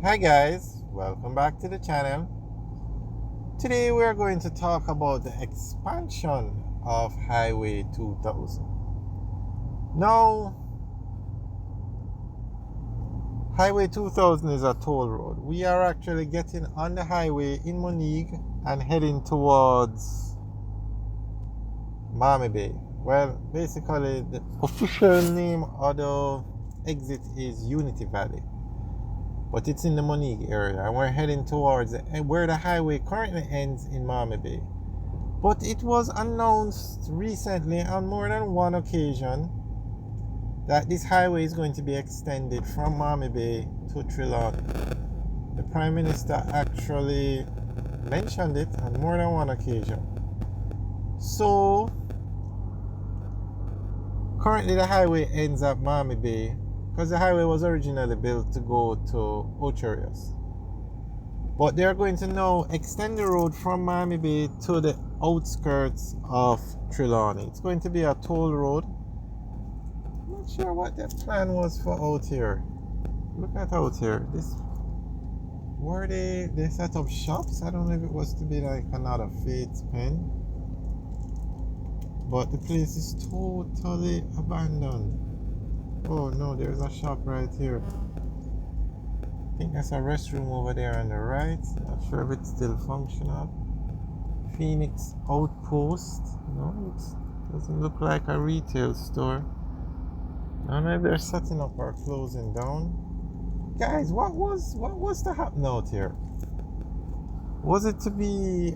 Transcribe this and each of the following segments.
Hi guys, welcome back to the channel. Today we are going to talk about the expansion of Highway 2000. Now, Highway 2000 is a toll road. We are actually getting on the highway in Monique and heading towards Mammee Bay. Well, basically the official name of the exit is Unity Valley, but it's in the Monique area and we're heading towards where the highway currently ends in Mammee Bay. But it was announced recently on more than one occasion that this highway is going to be extended from Mammee Bay to Trelawny. The Prime Minister actually mentioned it on more than one occasion. So currently the highway ends at Mammee Bay because the highway was originally built to go to Ocherius. But they're going to now extend the road from Mammee Bay to the outskirts of Trelawny. It's going to be a toll road. I'm not sure what the plan was for out here. Look at out here. Were they set up shops? I don't know if it was to be like another Fate's Pen. But the place is totally abandoned. Oh no, there's a shop right here. I think that's a restroom over there on the right. Not sure if it's still functional. Phoenix Outpost. No, it doesn't look like a retail store. I don't know if they're setting up or closing down. Guys, what was to happen out here? Was it to be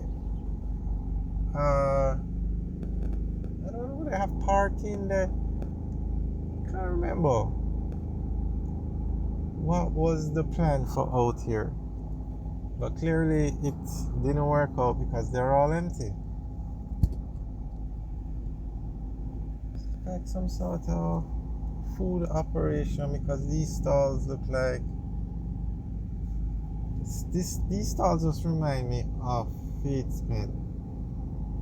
I don't know, they have parking there. Can't remember. What was the plan for out here? But clearly it didn't work out because they're all empty. It's like some sort of food operation because these stalls look like these stalls just remind me of Fate's Pen.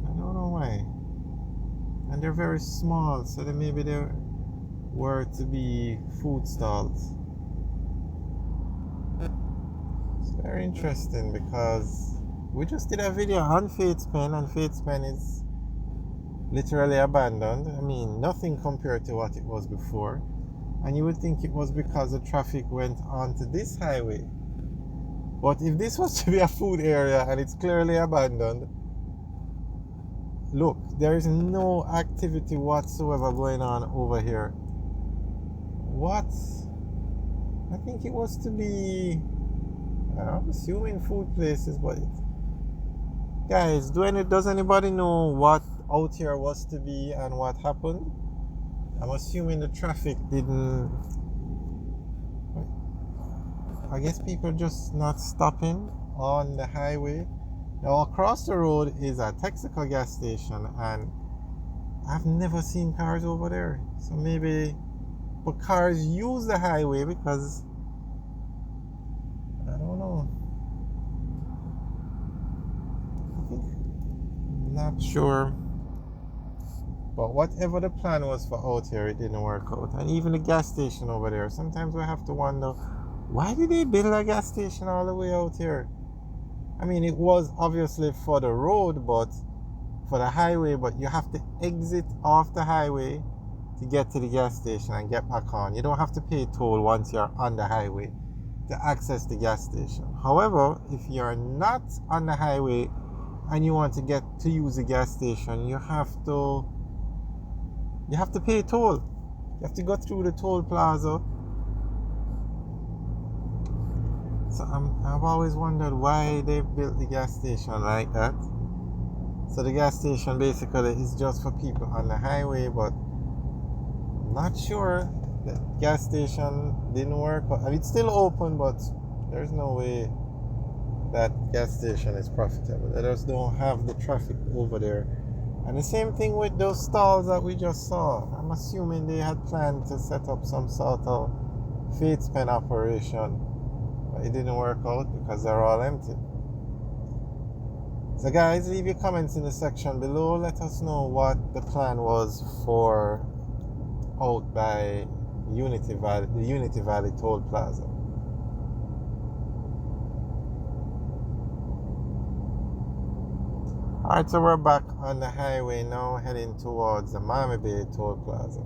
I don't know why. And they're very small, so then maybe they were to be food stalls. It's very interesting because we just did a video on Fate's Pen and Fate's Pen is literally abandoned. I mean, nothing compared to what it was before. And you would think it was because the traffic went onto this highway. But if this was to be a food area and it's clearly abandoned, look, there is no activity whatsoever going on over here. What? I think it was to be, I'm assuming food places, but guys, does anybody know what out here was to be and what happened? I'm assuming the traffic didn't. I guess people just not stopping on the highway. Now across the road is a Texaco gas station, and I've never seen cars over there. So maybe, but cars use the highway because I don't know. Not sure. But whatever the plan was for out here, it didn't work out. And even the gas station over there, sometimes we have to wonder, why did they build a gas station all the way out here? I mean, it was obviously for the road, but for the highway, but you have to exit off the highway to get to the gas station and get back on. You don't have to pay toll once you're on the highway to access the gas station. However, if you're not on the highway and you want to get to use the gas station, you have to pay toll. You have to go through the toll plaza. So I've always wondered why they built the gas station like that. So the gas station basically is just for people on the highway, but I'm not sure. The gas station didn't work. I mean, it's still open, but there's no way that gas station is profitable. They just don't have the traffic over there. And the same thing with those stalls that we just saw. I'm assuming they had planned to set up some sort of Fate's Pen operation, but it didn't work out because they're all empty. So guys, leave your comments in the section below. Let us know what the plan was for out by the Unity Valley Toll Plaza. Alright, so we're back on the highway now, heading towards the Mammee Bay toll plaza.